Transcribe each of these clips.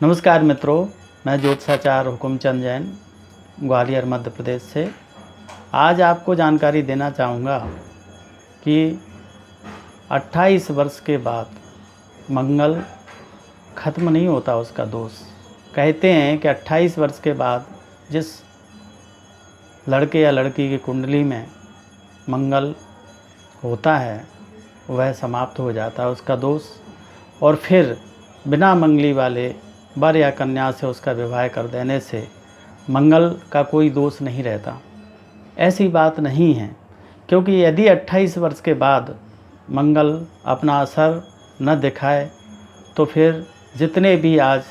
नमस्कार मित्रों, मैं ज्योतिषाचार्य हुकुमचंद जैन ग्वालियर मध्य प्रदेश से आज आपको जानकारी देना चाहूँगा कि 28 वर्ष के बाद मंगल खत्म नहीं होता उसका दोष। कहते हैं कि 28 वर्ष के बाद जिस लड़के या लड़की की कुंडली में मंगल होता है वह समाप्त हो जाता है उसका दोष, और फिर बिना मंगली वाले वर या कन्या से उसका विवाह कर देने से मंगल का कोई दोष नहीं रहता। ऐसी बात नहीं है, क्योंकि यदि 28 वर्ष के बाद मंगल अपना असर न दिखाए तो फिर जितने भी आज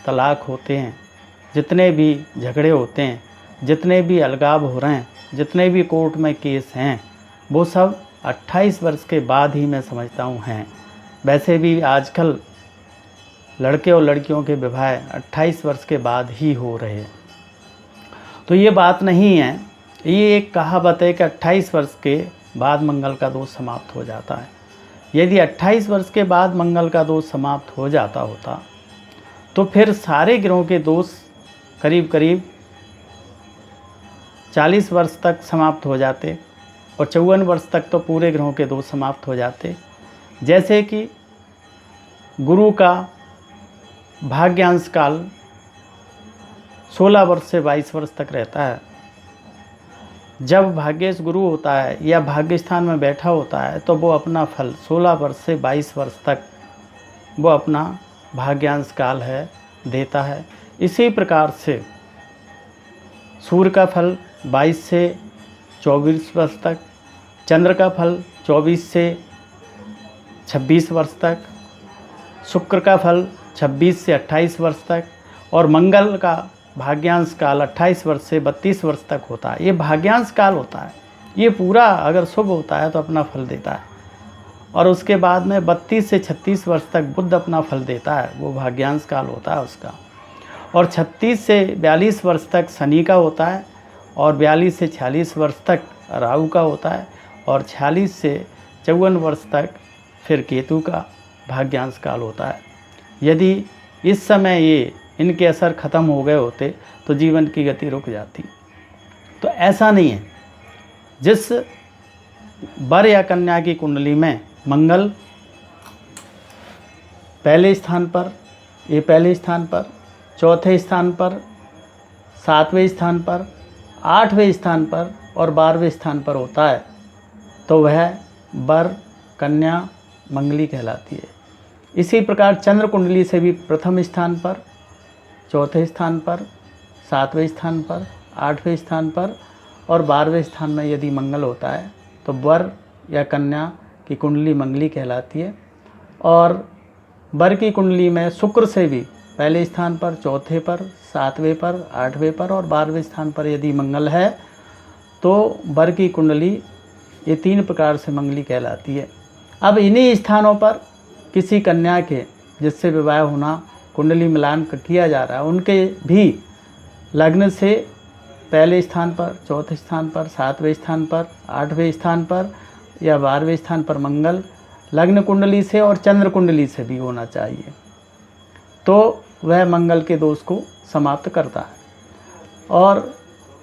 तलाक होते हैं, जितने भी झगड़े होते हैं, जितने भी अलगाव हो रहे हैं, जितने भी कोर्ट में केस हैं, वो सब 28 वर्ष के बाद ही मैं समझता हूँ हैं। वैसे भी आजकल लड़के और लड़कियों के विवाह 28 वर्ष के बाद ही हो रहे हैं। तो ये बात नहीं है, ये एक कहावत है कि 28 वर्ष के बाद मंगल का दोष समाप्त हो जाता है। यदि 28 वर्ष के बाद मंगल का दोष समाप्त हो जाता होता तो फिर सारे ग्रहों के दोष करीब करीब 40 वर्ष तक समाप्त हो जाते और 54 वर्ष तक तो पूरे ग्रहों के दोष समाप्त हो जाते। जैसे कि गुरु का भाग्यांश काल 16 वर्ष से 22 वर्ष तक रहता है। जब भाग्येश गुरु होता है या भाग्य स्थान में बैठा होता है तो वो अपना फल 16 वर्ष से 22 वर्ष तक वो अपना भाग्यांश काल है देता है। इसी प्रकार से सूर्य का फल 22 से 24 वर्ष तक, चंद्र का फल 24 से 26 वर्ष तक, शुक्र का फल 26 से 28 वर्ष तक, और मंगल का भाग्यांश काल 28 वर्ष से 32 वर्ष तक होता है। ये भाग्यांश काल होता है। ये पूरा अगर शुभ होता है तो अपना फल देता है, और उसके बाद में 32 से 36 वर्ष तक बुध अपना फल देता है, वो भाग्यांश काल होता है उसका। और 36 से 42 वर्ष तक शनि का होता है, और 42 से 46 वर्ष तक राहु का होता है, और 46 से 54 वर्ष तक फिर केतु का भाग्यांश काल होता है। यदि इस समय ये इनके असर ख़त्म हो गए होते तो जीवन की गति रुक जाती। तो ऐसा नहीं है। जिस वर या कन्या की कुंडली में मंगल पहले स्थान पर, ये पहले स्थान पर, चौथे स्थान पर, 7वें स्थान पर, 8वें स्थान पर और 12वें स्थान पर होता है तो वह वर कन्या मंगली कहलाती है। इसी प्रकार चंद्र कुंडली से भी प्रथम स्थान पर, चौथे स्थान पर, 7वें स्थान पर, 8वें स्थान पर और 12वें स्थान में यदि मंगल होता है तो वर या कन्या की कुंडली मंगली कहलाती है। और वर की कुंडली में शुक्र से भी पहले स्थान पर, चौथे पर, 7वें पर, 8वें पर और 12वें स्थान पर यदि मंगल है तो वर की कुंडली ये 3 प्रकार से मंगली कहलाती है। अब इन्हीं स्थानों पर किसी कन्या के जिससे विवाह होना कुंडली मिलान किया जा रहा है, उनके भी लग्न से पहले स्थान पर, चौथे स्थान पर, 7वें स्थान पर, 8वें स्थान पर या 12वें स्थान पर मंगल लग्न कुंडली से और चंद्र कुंडली से भी होना चाहिए, तो वह मंगल के दोष को समाप्त करता है। और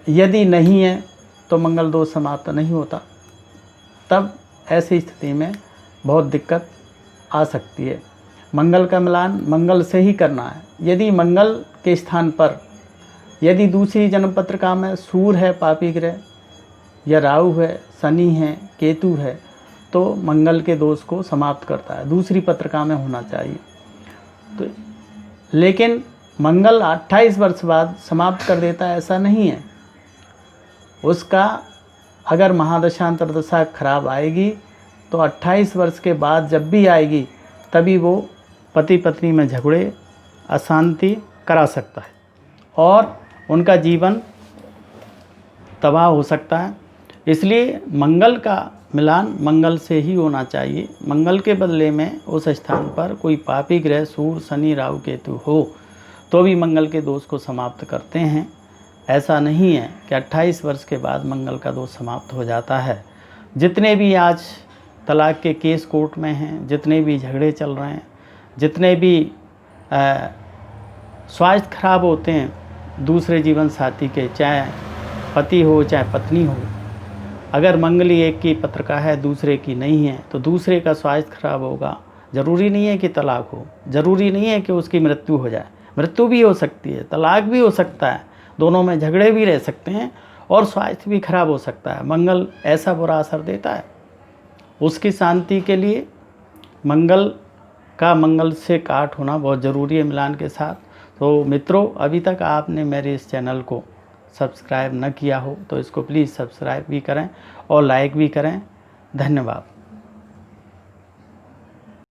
यदि नहीं है तो मंगल दोष समाप्त नहीं होता। तब ऐसी स्थिति में बहुत दिक्कत आ सकती है। मंगल का मिलान मंगल से ही करना है। यदि मंगल के स्थान पर यदि दूसरी जन्म पत्रिका में सूर्य है, पापी ग्रह, या राहु है, शनि है, केतु है, तो मंगल के दोष को समाप्त करता है। दूसरी पत्रिका में होना चाहिए। तो लेकिन मंगल 28 वर्ष बाद समाप्त कर देता है, ऐसा नहीं है। उसका अगर महादशा अंतर्दशा खराब आएगी तो 28 वर्ष के बाद जब भी आएगी तभी वो पति पत्नी में झगड़े, अशांति करा सकता है और उनका जीवन तबाह हो सकता है। इसलिए मंगल का मिलान मंगल से ही होना चाहिए। मंगल के बदले में उस स्थान पर कोई पापी ग्रह सूर्य, शनि, राहु, केतु हो तो भी मंगल के दोष को समाप्त करते हैं। ऐसा नहीं है कि 28 वर्ष के बाद मंगल का दोष समाप्त हो जाता है। जितने भी आज तलाक के केस कोर्ट में हैं, जितने भी झगड़े चल रहे हैं, जितने भी स्वास्थ्य खराब होते हैं दूसरे जीवन साथी के, चाहे पति हो चाहे पत्नी हो। अगर मंगली एक की पत्रिका है दूसरे की नहीं है तो दूसरे का स्वास्थ्य खराब होगा। ज़रूरी नहीं है कि तलाक हो, ज़रूरी नहीं है कि उसकी मृत्यु हो जाए, मृत्यु भी हो सकती है, तलाक भी हो सकता है, दोनों में झगड़े भी रह सकते हैं और स्वास्थ्य भी खराब हो सकता है। मंगल ऐसा बुरा असर देता है। उसकी शांति के लिए मंगल से काट होना बहुत ज़रूरी है मिलान के साथ। तो मित्रों, अभी तक आपने मेरे इस चैनल को सब्सक्राइब न किया हो तो इसको प्लीज़ सब्सक्राइब भी करें और लाइक भी करें। धन्यवाद।